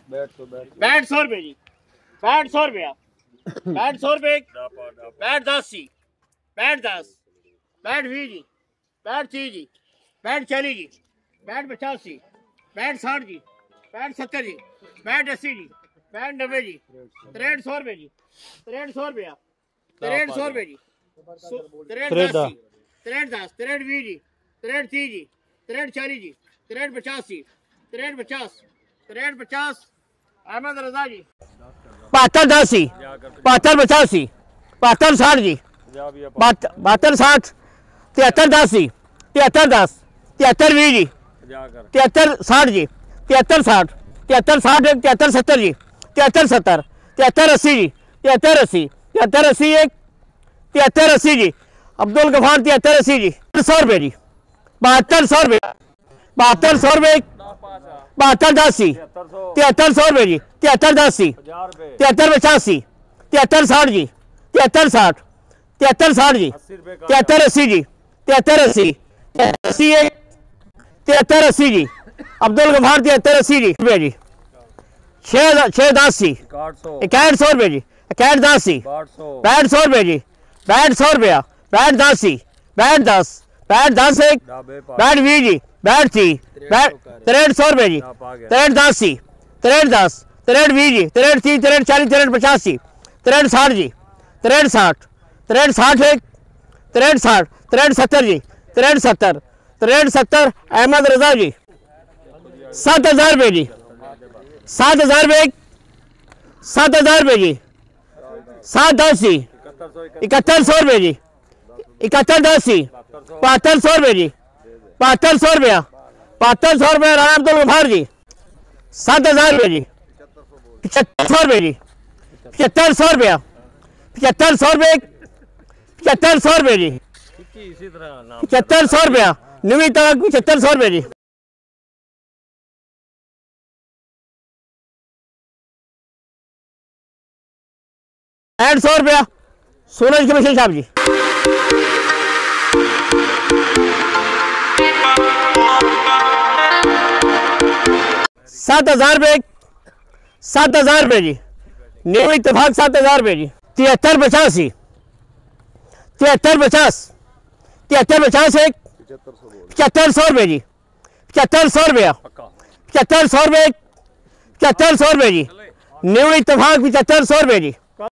65 100 रुपये जी, 65 100 रुपया, 65 100 रुपये, 65 10 जी, 65 10, 65 20 जी, 65 30 जी, 65 40 जी, 65 50 जी, 65 60 जी, 65 70 जी, 65 80 जी, 65 90 जी, 63 100 रुपये जी, 63 100 रुपया, 63 100 रुपये जी, 63 10 जी, 63 10, 63 20 जी, 63 30 जी, 63 40 जी, 63 50 जी, 63 50, 63 50 अहमद रजा जी, 72 10 जी, 72 50 जी, 72 60 जी, 72 60, 73 10 जी, 73 10, 73 20 जी, 73 60 जी, 73 60, 73 60 73 70 जी, 73 70, 73 80 जी, 73 80, 73 80 एक, 73 80 जी, अब्दुल गफार 73 80 जी, 100 रुपये जी, 72 100 रुपये, 72 100 रुपये, 72 10 जी, 73 100 रुपये जी, 73 10 जी, 73 50 जी, 73 60 जी, 73 60, 73 60 जी, 73 80 जी, 73 80, 80 एक, 73 80 जी, अब्दुल गफार 73 80 जी रुपये जी, 6 10 जी, 61 100 रुपये जी, 61 10 जी, 65 100 रुपये जी, 65 100 रुपया, 65 10 जी, 65 10, 65 10 एक, 65 20 जी, 65 30, 63 100 रुपये जी, 63 10 जी, 63 10, 63 20 जी, 63 30, 63 40, 63 50 जी, 63 60 जी, 63 60, 63 60 एक, 63 60, 63 70 जी, 63 70, 63 70 अहमद रजा जी, 7000 रुपये जी, 7000 रुपये एक, 7000 रुपये जी, 7 10 जी, 7100 रुपये जी, 71 10 जी, 7200 रुपये जी, 7200 रुपया, 7200 रुपये राणा अब्दुल गफार जी, 7000 रुपये जी, 7500 रुपये जी, 7500 रुपया, 7500 रुपये, 7500 रुपये जी, 7500 रुपया, नवी तक 7500 रुपये जी, 100 रुपया सूरज के मिशन साहब जी, 7000 रुपये, 7000 रुपये जी, न्यू इत्तेफाक 7000 रुपये जी, 73 50 जी, 73 50, 73 50 एक, 7500 रुपये जी, 7500 रुपया, 7500 रुपये, 7500 रुपये जी, न्यू इत्तेफाक 7500 रुपये जी।